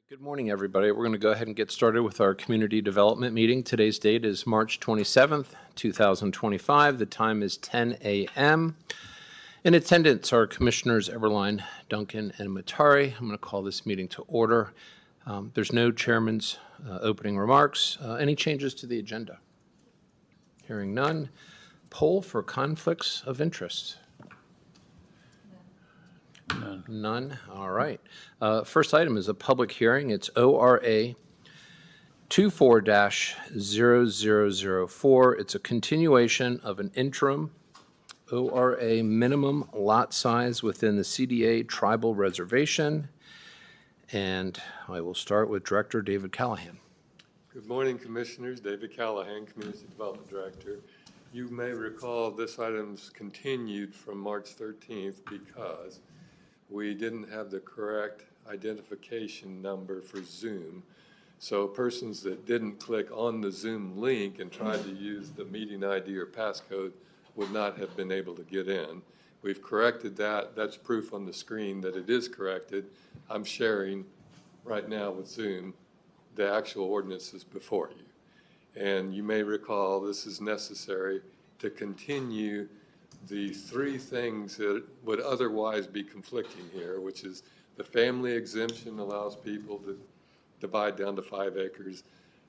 Good morning, everybody. We're going to go ahead and get started with our community development meeting. Today's date is March 27th, 2025. The time is 10 a.m. In attendance are Commissioners Eberline, Duncan, and Matari. I'm going to call this meeting to order. There's no chairman's opening remarks. Any changes to the agenda? Hearing none. Poll for conflicts of interest. None. All right. First item is a public hearing. It's ORA 24-0004. It's a continuation of an interim ORA minimum lot size within the CDA Tribal Reservation. And I will start with Director David Callahan. Good morning, Commissioners. David Callahan, Community Development Director. You may recall this item's continued from March 13th because we didn't have the correct identification number for Zoom. So persons that didn't click on the Zoom link and tried to use the meeting ID or passcode would not have been able to get in. We've corrected that. That's proof on the screen that it is corrected. I'm sharing right now with Zoom the actual ordinances before you. And you may recall this is necessary to continue the three things that would otherwise be conflicting here, which is the family exemption allows people to divide down to 5 acres.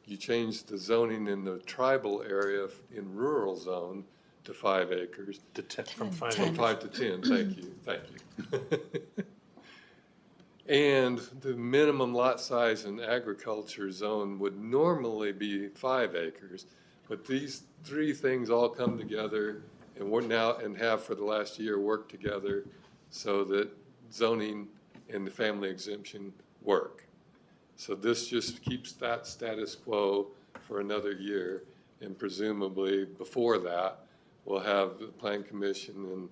You change the zoning in the tribal area in rural zone to 5 acres. To 10, from 5 From 5 to 10, thank you, thank you. And the minimum lot size in agriculture zone would normally be 5 acres, but these three things all come together and we're now and have for the last year worked together so that zoning and the family exemption work. So this just keeps that status quo for another year, and presumably before that we'll have the Plan Commission and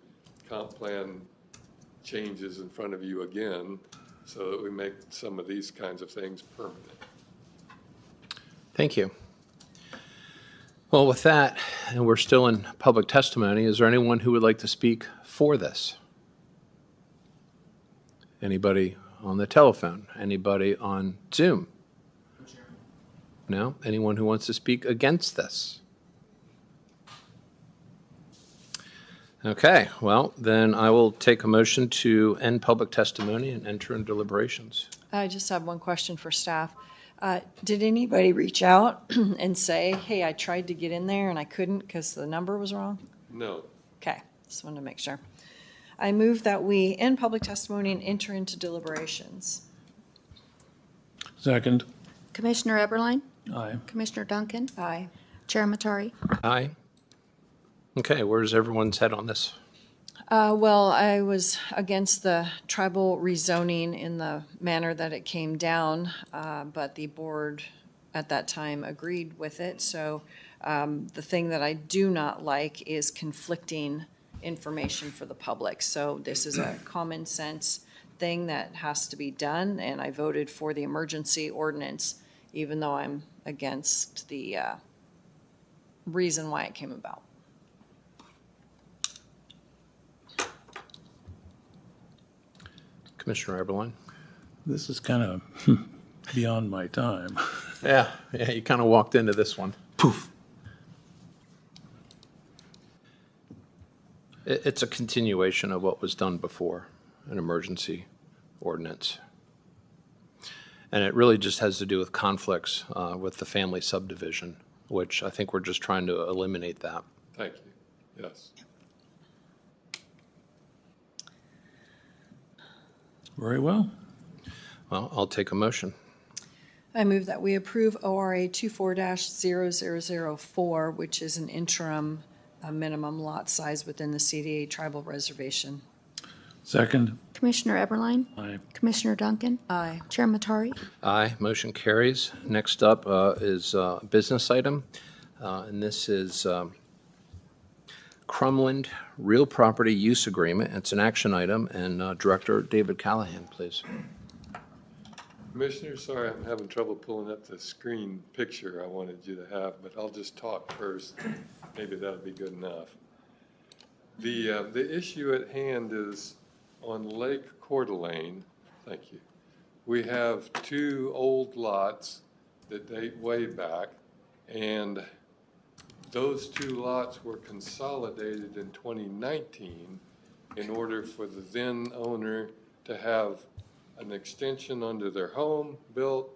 comp plan changes in front of you again so that we make some of these kinds of things permanent. Thank you. Well, with that, and we're still in public testimony, is there anyone who would like to speak for this? Anybody on the telephone? Anybody on Zoom? No? Anyone who wants to speak against this? Okay, well, then I will take a motion to end public testimony and enter into deliberations. I just have one question for staff. Did anybody reach out and say, hey, I tried to get in there and I couldn't because the number was wrong? No. Okay, just wanted to make sure. I move that we end public testimony and enter into deliberations. Second. Commissioner Eberline? Aye. Commissioner Duncan? Aye. Chair Matari? Aye. Okay, where's everyone's head on this? Well, I was against the tribal rezoning in the manner that it came down, but the board at that time agreed with it. So the thing that I do not like is conflicting information for the public. So this is a common sense thing that has to be done, and I voted for the emergency ordinance, even though I'm against the reason why it came about. Commissioner Eberline? This is kind of beyond my time. Yeah, you kind of walked into this one. Poof. It's a continuation of what was done before, an emergency ordinance. And it really just has to do with conflicts with the family subdivision, which I think we're just trying to eliminate that. Thank you. Yes. Very well. Well, I'll take a motion. I move that we approve ORA 24-0004, which is an interim minimum lot size within the CDA Tribal Reservation. Second. Commissioner Eberline? Aye. Commissioner Duncan? Aye. Chair Matari? Aye, motion carries. Next up is a business item, and this is Krumland-Real Property Use Agreement. It's an action item, and Director David Callahan, please. Commissioner, sorry I'm having trouble pulling up the screen picture I wanted you to have, but I'll just talk first. Maybe that'll be good enough. The issue at hand is on Lake Coeur d'Alene, thank you, we have two old lots that date way back, and those two lots were consolidated in 2019 in order for the then owner to have an extension under their home built,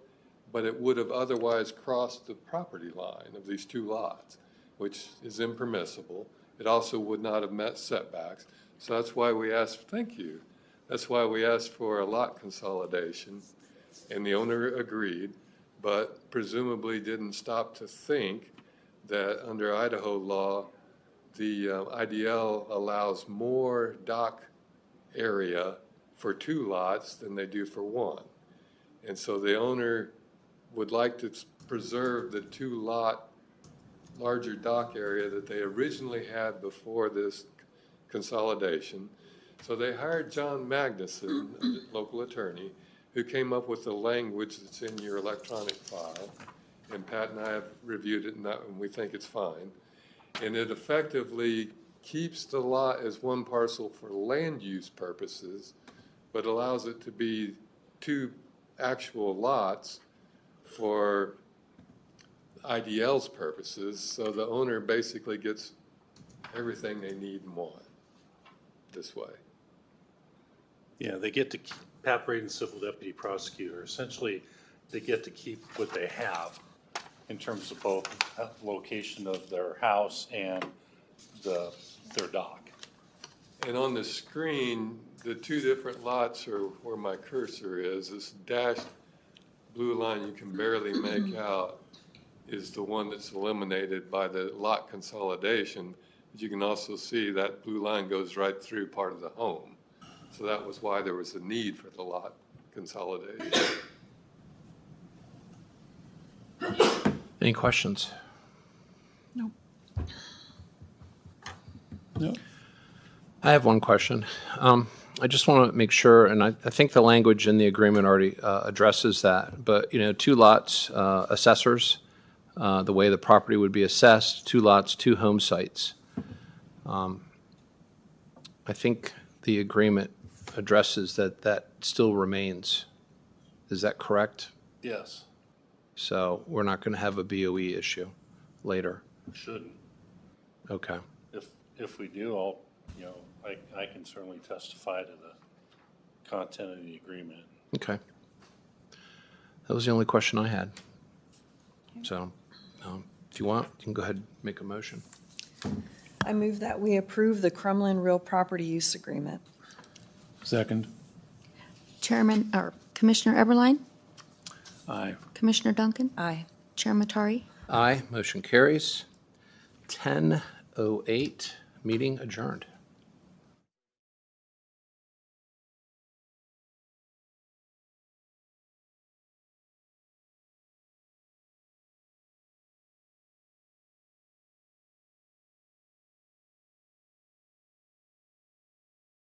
but it would have otherwise crossed the property line of these two lots, which is impermissible. It also would not have met setbacks. So that's why we asked, thank you. That's why we asked for a lot consolidation, and the owner agreed, but presumably didn't stop to think that under Idaho law, the IDL allows more dock area for two lots than they do for one. And so the owner would like to preserve the two lot larger dock area that they originally had before this consolidation. So they hired John Magnuson, a local attorney, who came up with the language that's in your electronic file. And Pat and I have reviewed it, and we think it's fine. And it effectively keeps the lot as one parcel for land use purposes, but allows it to be two actual lots for IDL's purposes. So the owner basically gets everything they need and want this way. Yeah, they get to keep, Pat Braden, civil deputy prosecutor, essentially, they get to keep what they have in terms of both location of their house and their dock. And on the screen, the two different lots are where my cursor is. This dashed blue line you can barely make out is the one that's eliminated by the lot consolidation. But you can also see that blue line goes right through part of the home. So that was why there was a need for the lot consolidation. Any questions? No. I have one question. I just want to make sure, and I think the language in the agreement already addresses that, but, you know, two lots, assessors, the way the property would be assessed, two lots, two home sites. I think the agreement addresses that still remains. Is that correct? Yes, So we're not going to have a BOE issue later? shouldn't. Okay. If we do, I can certainly testify to the content of the agreement. Okay. That was the only question I had. So if you want, you can go ahead and make a motion. I move that we approve the Krumland-Real property use agreement. Second. Chairman, or Commissioner Eberline, Aye. Commissioner Duncan, Aye. Chair Matari. Aye, motion carries. 10:08, meeting adjourned.